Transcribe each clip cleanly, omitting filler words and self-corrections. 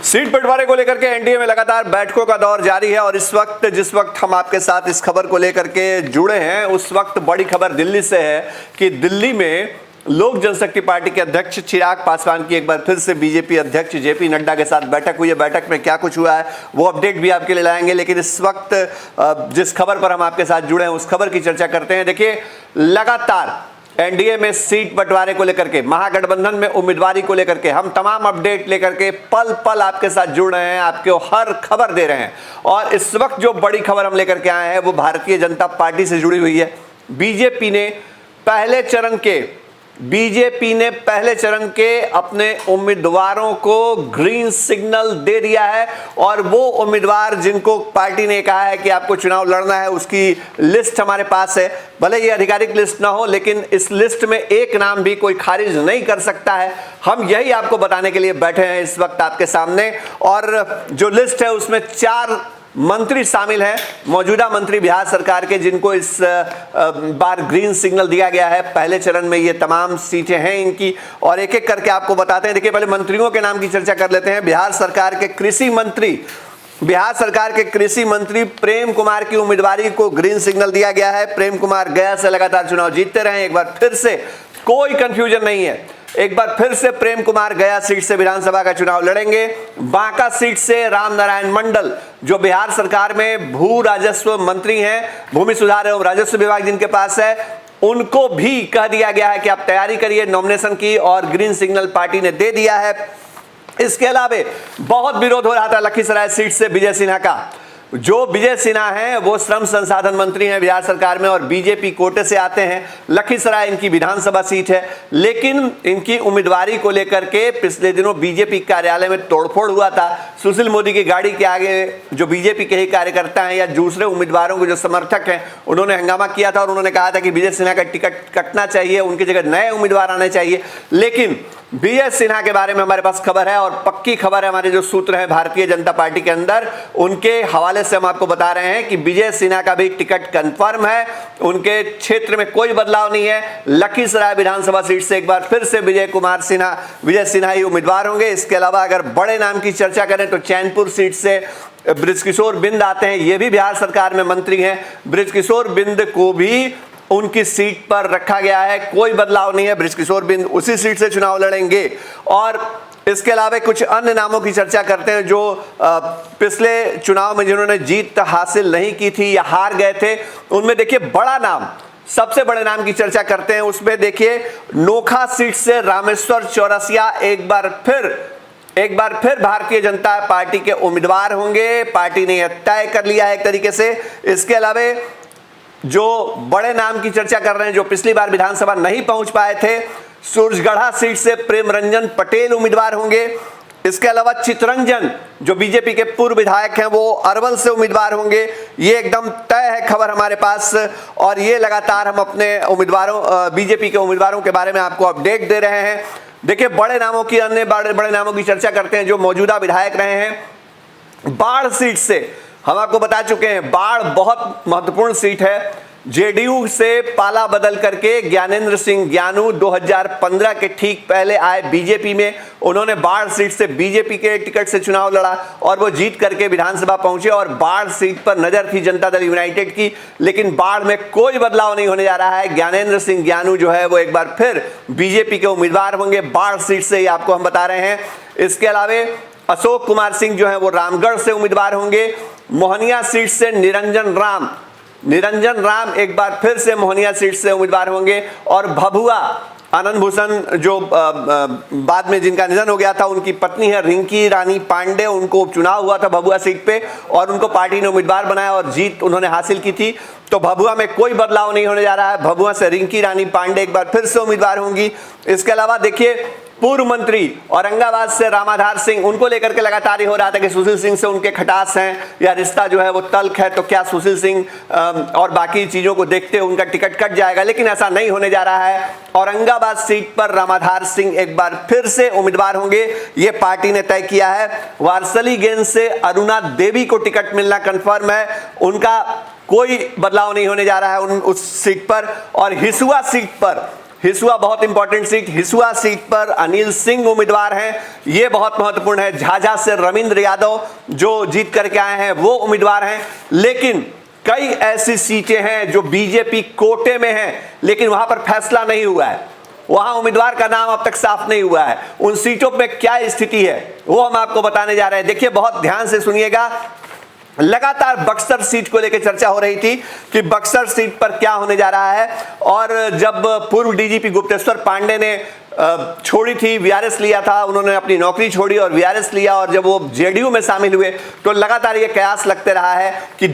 Seat बंटवारे को लेकर के एनडीए में लगातार बैठकों का दौर जारी है और इस वक्त जिस वक्त हम आपके साथ इस खबर को लेकर के जुड़े हैं उस वक्त बड़ी खबर दिल्ली से है कि दिल्ली में लोक जनशक्ति पार्टी के अध्यक्ष चिराग पासवान की एक बार फिर से बीजेपी अध्यक्ष जेपी नड्डा के साथ बैठक हुई है। बैठक में क्या कुछ हुआ है वो अपडेट भी आपके लिए लाएंगे, लेकिन इस वक्त जिस खबर पर हम आपके साथ जुड़े हैं उस खबर की चर्चा करते हैं। देखिए, लगातार एनडीए में सीट बंटवारे को लेकर के, महागठबंधन में उम्मीदवारी को लेकर के हम तमाम अपडेट लेकर के पल पल आपके साथ जुड़ रहे हैं, आपको हर खबर दे रहे हैं। और इस वक्त जो बड़ी खबर हम लेकर के आए हैं वो भारतीय जनता पार्टी से जुड़ी हुई है। बीजेपी ने पहले चरण के अपने उम्मीदवारों को ग्रीन सिग्नल दे दिया है और वो उम्मीदवार जिनको पार्टी ने कहा है कि आपको चुनाव लड़ना है उसकी लिस्ट हमारे पास है। भले ये आधिकारिक लिस्ट ना हो लेकिन इस लिस्ट में एक नाम भी कोई खारिज नहीं कर सकता है। हम यही आपको बताने के लिए बैठे हैं इस वक्त आपके सामने। और जो लिस्ट है उसमें 4 मंत्री शामिल हैं, मौजूदा मंत्री बिहार सरकार के, जिनको इस बार ग्रीन सिग्नल दिया गया है। पहले चरण में ये तमाम सीटें हैं इनकी और एक एक करके आपको बताते हैं। देखिए, पहले मंत्रियों के नाम की चर्चा कर लेते हैं। बिहार सरकार के कृषि मंत्री प्रेम कुमार की उम्मीदवारी को ग्रीन सिग्नल दिया गया है। प्रेम कुमार गया से लगातार चुनाव जीतते रहे, एक बार फिर से कोई कंफ्यूजन नहीं है। एक बार फिर से प्रेम कुमार गया सीट से विधानसभा का चुनाव लड़ेंगे। बांका सीट से राम नारायण मंडल, जो बिहार सरकार में भू राजस्व मंत्री हैं, भूमि सुधार एवं राजस्व विभाग जिनके पास है, उनको भी कह दिया गया है कि आप तैयारी करिए नॉमिनेशन की और ग्रीन सिग्नल पार्टी ने दे दिया है। इसके अलावा बहुत विरोध हो रहा था लखीसराय सीट से विजय सिन्हा का। जो विजय सिन्हा हैं वो श्रम संसाधन मंत्री हैं बिहार सरकार में और बीजेपी कोटे से आते हैं। लखीसराय इनकी विधानसभा सीट है, लेकिन इनकी उम्मीदवारी को लेकर के पिछले दिनों बीजेपी कार्यालय में तोड़फोड़ हुआ था। सुशील मोदी की गाड़ी के आगे जो बीजेपी के ही कार्यकर्ता हैं या दूसरे उम्मीदवारों के जो समर्थक हैं उन्होंने हंगामा किया था और उन्होंने कहा था कि विजय सिन्हा का टिकट कटना चाहिए, उनकी जगह नए उम्मीदवार आने चाहिए। लेकिन विजय सिन्हा के बारे में हमारे पास खबर है और पक्की खबर है, हमारे जो सूत्र हैं भारतीय जनता पार्टी के अंदर उनके हवाले से हम आपको बता रहे हैं कि विजय सिन्हा का भी टिकट कंफर्म है। उनके क्षेत्र में कोई बदलाव नहीं है। लखीसराय विधानसभा सीट से एक बार फिर से विजय सिन्हा ही उम्मीदवार होंगे। इसके अलावा अगर बड़े नाम की चर्चा करें तो चैनपुर सीट से बृजकिशोर बिंद आते हैं, ये भी बिहार सरकार में मंत्री हैं। बृजकिशोर बिंद को भी उनकी सीट पर रखा गया है, कोई बदलाव नहीं है। बृजकिशोर बिंद उसी सीट से चुनाव लड़ेंगे। और इसके अलावा कुछ अन्य नामों की चर्चा करते हैं जो पिछले चुनाव में जिन्होंने जीत हासिल नहीं की थी या हार गए थे। उनमें देखिए बड़ा नाम, सबसे बड़े नाम की चर्चा करते हैं। उसमें देखिए नोखा सीट से रामेश्वर चौरसिया एक बार फिर भारतीय जनता पार्टी के उम्मीदवार होंगे। पार्टी ने यह तय कर लिया है एक तरीके से। इसके अलावा जो बड़े नाम की चर्चा कर रहे हैं जो पिछली बार विधानसभा नहीं पहुंच पाए थे, सूरजगढ़ा सीट से प्रेम रंजन पटेल उम्मीदवार होंगे। इसके अलावा चितरंजन जो बीजेपी के पूर्व विधायक हैं वो अरवल से उम्मीदवार होंगे। ये एकदम तय है खबर हमारे पास और ये लगातार हम अपने बीजेपी के उम्मीदवारों के बारे में आपको अपडेट दे रहे हैं। देखिए, अन्य बड़े नामों की चर्चा करते हैं जो मौजूदा विधायक रहे हैं। बाढ़ सीट से हम आपको बता चुके हैं, बाढ़ बहुत महत्वपूर्ण सीट है। जेडीयू से पाला बदल करके ज्ञानेंद्र सिंह ज्ञानू 2015 के ठीक पहले आए बीजेपी में। उन्होंने बाढ़ सीट से बीजेपी के टिकट से चुनाव लड़ा और वो जीत करके विधानसभा पहुंचे और बाढ़ सीट पर नजर थी जनता दल यूनाइटेड की, लेकिन बाढ़ में कोई बदलाव नहीं होने जा रहा है। ज्ञानेंद्र सिंह ज्ञानू जो है वो एक बार फिर बीजेपी के उम्मीदवार होंगे बाढ़ सीट से, ही आपको हम बता रहे हैं। इसके अलावा अशोक कुमार सिंह जो है वो रामगढ़ से उम्मीदवार होंगे। मोहनिया सीट से निरंजन राम एक बार फिर से मोहनिया सीट से उम्मीदवार होंगे। और भभुआ आनंद भूषण जो बाद में जिनका निधन हो गया था, उनकी पत्नी है रिंकी रानी पांडे, उनको चुनाव हुआ था भभुआ सीट पे और उनको पार्टी ने उम्मीदवार बनाया और जीत उन्होंने हासिल की थी। तो भभुआ में कोई बदलाव नहीं होने जा रहा है। भभुआ से रिंकी रानी पांडे एक बार फिर से उम्मीदवार होंगी। इसके अलावा देखिए पूर्व मंत्री औरंगाबाद से रामाधार सिंह, उनको लेकर के लगातार ही हो रहा था कि सुशील सिंह से उनके खटास हैं या रिश्ता जो है वो तल्ख है, तो क्या सुशील सिंह और बाकी चीजों को देखते हुए उनका टिकट कट जाएगा, लेकिन ऐसा नहीं होने जा रहा है। औरंगाबाद सीट पर रामाधार सिंह एक बार फिर से उम्मीदवार होंगे, ये पार्टी ने तय किया है। वारसलीगंज से अरुणा देवी को टिकट मिलना कंफर्म है, उनका कोई बदलाव नहीं होने जा रहा है उस सीट पर। और हिसुआ सीट पर हिसुआ बहुत इंपॉर्टेंट सीट, हिसुआ सीट पर अनिल सिंह उम्मीदवार हैं, ये बहुत महत्वपूर्ण है। झाझा से रविंद्र यादव जो जीत करके आए हैं वो उम्मीदवार हैं। लेकिन कई ऐसी सीटें हैं जो बीजेपी कोटे में हैं, लेकिन वहां पर फैसला नहीं हुआ है, वहां उम्मीदवार का नाम अब तक साफ नहीं हुआ है। उन सीटों पे क्या स्थिति है वो हम आपको बताने जा रहे हैं। देखिए, बहुत ध्यान से सुनिएगा। लगातार बक्सर सीट को लेकर चर्चा हो रही थी कि बक्सर सीट पर क्या होने जा रहा है, और जब पूर्व डीजीपी गुप्तेश्वर पांडे ने छोड़ी थी, वीआरएस लिया था, उन्होंने अपनी नौकरी छोड़ी और वीआरएस लिया, और जब वो जेडीयू में शामिल हुए तो लगातार ये कयास लगते रहा है कि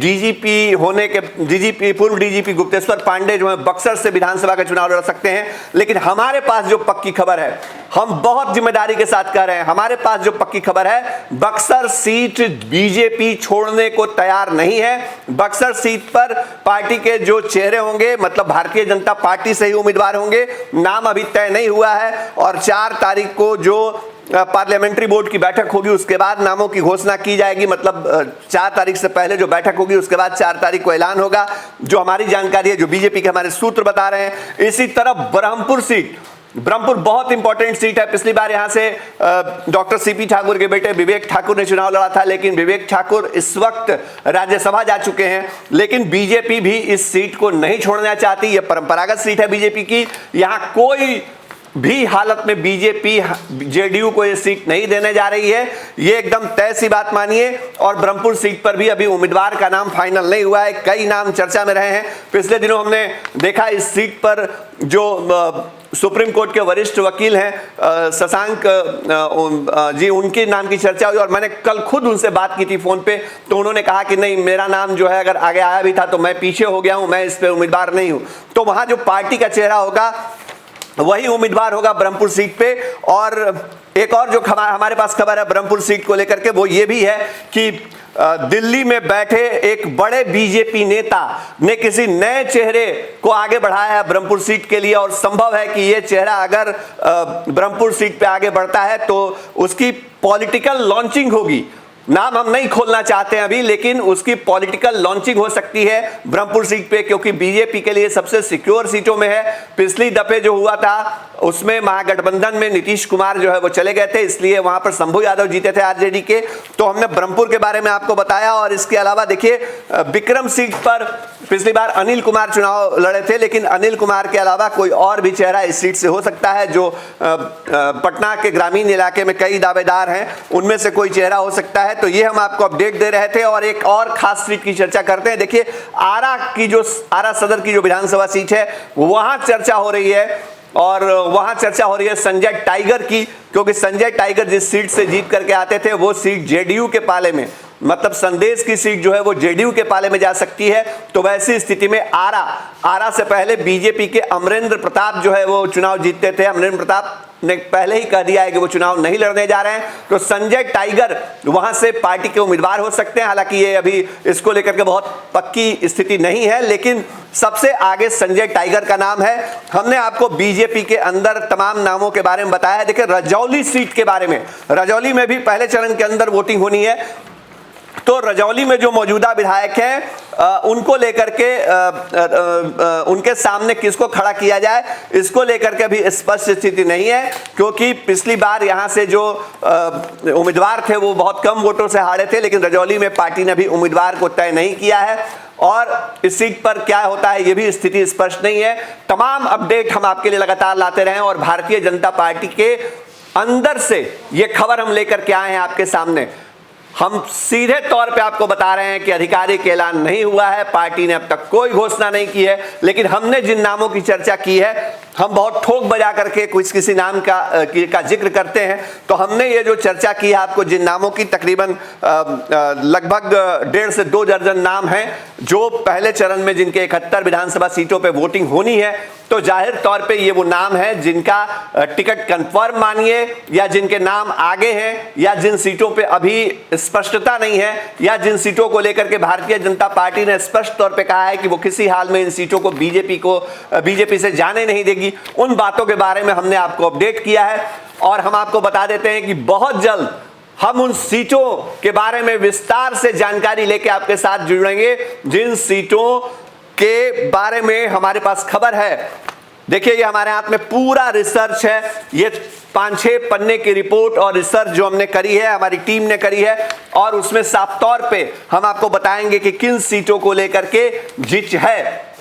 पूर्व डीजीपी गुप्तेश्वर पांडे जो है बक्सर से विधानसभा का चुनाव लड़ सकते हैं। लेकिन हमारे पास जो पक्की खबर है, हम बहुत जिम्मेदारी के साथ कह रहे हैं, हमारे पास जो पक्की खबर है, बक्सर सीट बीजेपी छोड़ने को तैयार नहीं है। बक्सर सीट पर पार्टी के जो चेहरे होंगे, मतलब भारतीय जनता पार्टी से ही उम्मीदवार होंगे, नाम अभी तय नहीं हुआ है, और 4 तारीख को जो पार्लियामेंट्री बोर्ड की बैठक होगी उसके बाद नामों की घोषणा की जाएगी। मतलब 4 तारीख से पहले जो बैठक होगी उसके बाद 4 तारीख को ऐलान होगा, जो हमारी जानकारी है, जो बीजेपी के हमारे सूत्र बता रहे हैं। इसी तरह ब्रह्मपुर सीट, ब्रह्मपुर बहुत इंपॉर्टेंट सीट है। पिछली बार यहां से डॉक्टर सीपी ठाकुर के बेटे विवेक ठाकुर ने चुनाव लड़ा था, लेकिन विवेक ठाकुर इस वक्त राज्यसभा जा चुके हैं। लेकिन बीजेपी भी इस सीट को नहीं छोड़ना चाहती, यह परंपरागत सीट है बीजेपी की। यहां कोई भी हालत में बीजेपी जेडीयू को ये सीट नहीं देने जा रही है, ये एकदम तय सी बात मानिए। और ब्रह्मपुर सीट पर भी अभी उम्मीदवार का नाम फाइनल नहीं हुआ है, कई नाम चर्चा में रहे हैं। पिछले दिनों हमने देखा इस सीट पर जो सुप्रीम कोर्ट के वरिष्ठ वकील हैं शशांक जी, उनके नाम की चर्चा हुई, और मैंने कल खुद उनसे बात की थी फोन पे, तो उन्होंने कहा कि नहीं, मेरा नाम जो है अगर आगे आया भी था तो मैं पीछे हो गया हूं, मैं इस पे उम्मीदवार नहीं हूं। तो वहां जो पार्टी का चेहरा होगा वही उम्मीदवार होगा ब्रह्मपुर सीट पे। और एक और जो हमारे पास खबर है ब्रह्मपुर सीट को लेकर के, वो ये भी है कि दिल्ली में बैठे एक बड़े बीजेपी नेता ने किसी नए चेहरे को आगे बढ़ाया है ब्रह्मपुर सीट के लिए, और संभव है कि ये चेहरा अगर ब्रह्मपुर सीट पे आगे बढ़ता है तो उसकी पॉलिटिकल लॉन्चिंग होगी। नाम हम नहीं खोलना चाहते हैं अभी, लेकिन उसकी पॉलिटिकल लॉन्चिंग हो सकती है ब्रह्मपुर सीट पे, क्योंकि बीजेपी के लिए सबसे सिक्योर सीटों में है। पिछली दफे जो हुआ था उसमें महागठबंधन में नीतीश कुमार जो है वो चले गए थे, इसलिए वहां पर शंभू यादव जीते थे आरजेडी के। तो हमने ब्रह्मपुर के बारे में आपको बताया। और इसके अलावा देखिए, विक्रम सीट पर पिछली बार अनिल कुमार चुनाव लड़े थे, लेकिन अनिल कुमार के अलावा कोई और भी चेहरा इस सीट से हो सकता है। जो पटना के ग्रामीण इलाके में कई दावेदार हैं, उनमें से कोई चेहरा हो सकता है। तो ये हम आपको अपडेट दे रहे थे। और एक और खास सीट की चर्चा करते हैं। देखिए, आरा सदर की जो विधानसभा सीट है वहां चर्चा हो रही है, और वहां चर्चा हो रही है संजय टाइगर की, क्योंकि संजय टाइगर जिस सीट से जीत करके आते थे वो सीट जेडीयू के पाले में, मतलब संदेश की सीट जो है वो जेडीयू के पाले में जा सकती है। तो वैसी स्थिति में आरा से पहले बीजेपी के अमरेंद्र प्रताप जो है वो चुनाव जीतते थे। अमरेंद्र प्रताप ने पहले ही कह दिया है कि वो चुनाव नहीं लड़ने जा रहे हैं। तो संजय टाइगर वहां से पार्टी के उम्मीदवार हो सकते हैं। हालांकि ये अभी इसको लेकर के बहुत पक्की स्थिति नहीं है, लेकिन सबसे आगे संजय टाइगर का नाम है। हमने आपको बीजेपी के अंदर तमाम नामों के बारे में बताया है। देखिए, रजौली सीट के बारे में, रजौली में भी पहले चरण के अंदर वोटिंग होनी है। तो रजौली में जो मौजूदा विधायक हैं उनको लेकर के उनके सामने किसको खड़ा किया जाए, इसको लेकर के अभी स्पष्ट स्थिति नहीं है, क्योंकि पिछली बार यहां से जो उम्मीदवार थे वो बहुत कम वोटों से हारे थे। लेकिन रजौली में पार्टी ने भी उम्मीदवार को तय नहीं किया है, और इस सीट पर क्या होता है ये भी स्थिति स्पष्ट नहीं है। तमाम अपडेट हम आपके लिए लगातार लाते रहे, और भारतीय जनता पार्टी के अंदर से ये खबर हम लेकर के आए हैं आपके सामने। हम सीधे तौर पे आपको बता रहे हैं कि आधिकारिक ऐलान नहीं हुआ है, पार्टी ने अब तक कोई घोषणा नहीं की है। लेकिन हमने जिन नामों की चर्चा की है, हम बहुत ठोक बजा करके किसी नाम का जिक्र करते हैं। तो हमने ये जो चर्चा की है आपको, जिन नामों की तकरीबन लगभग 1.5 से 2 दर्जन नाम हैं जो पहले चरण में जिनके 71 विधानसभा सीटों पे वोटिंग होनी है, तो जाहिर तौर पे ये वो नाम है जिनका टिकट कंफर्म मानिए, या जिनके नाम आगे हैं, या जिन सीटों पे अभी स्पष्टता नहीं है, या जिन सीटों को लेकर के भारतीय जनता पार्टी ने स्पष्ट तौर पे कहा है कि वो किसी हाल में इन सीटों को बीजेपी से जाने नहीं देगी। उन बातों के बारे में हमने आपको अपडेट किया है, और हम आपको बता देते हैं कि बहुत जल्द हम उन सीटों के बारे में विस्तार से जानकारी लेके आपके साथ जुड़ेंगे, जिन सीटों के बारे में हमारे पास खबर है देखिए ये हमारे हाथ में पूरा रिसर्च है, ये 5-6 पन्ने की रिपोर्ट और रिसर्च जो हमने करी है, हमारी टीम ने करी है, और उसमें साफ तौर पे हम आपको बताएंगे कि किन सीटों को लेकर के जिच है।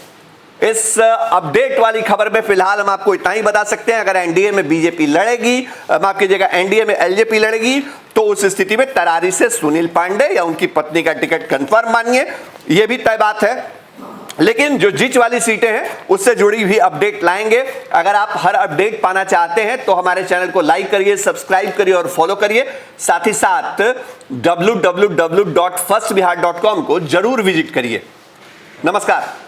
इस अपडेट वाली खबर में फिलहाल हम आपको इतना ही बता सकते हैं, अगर एनडीए में बीजेपी लड़ेगी, माफ कीजिएगा एनडीए में एलजेपी लड़ेगी, तो उस स्थिति में तरारी से सुनील पांडे या उनकी पत्नी का टिकट कंफर्म मानिए, यह भी तय बात है। लेकिन जो जिच वाली सीटें हैं उससे जुड़ी हुई अपडेट लाएंगे। अगर आप हर अपडेट पाना चाहते हैं तो हमारे चैनल को लाइक करिए, सब्सक्राइब करिए और फॉलो करिए। साथ ही साथ www.firstbihar.com को जरूर विजिट करिए। नमस्कार।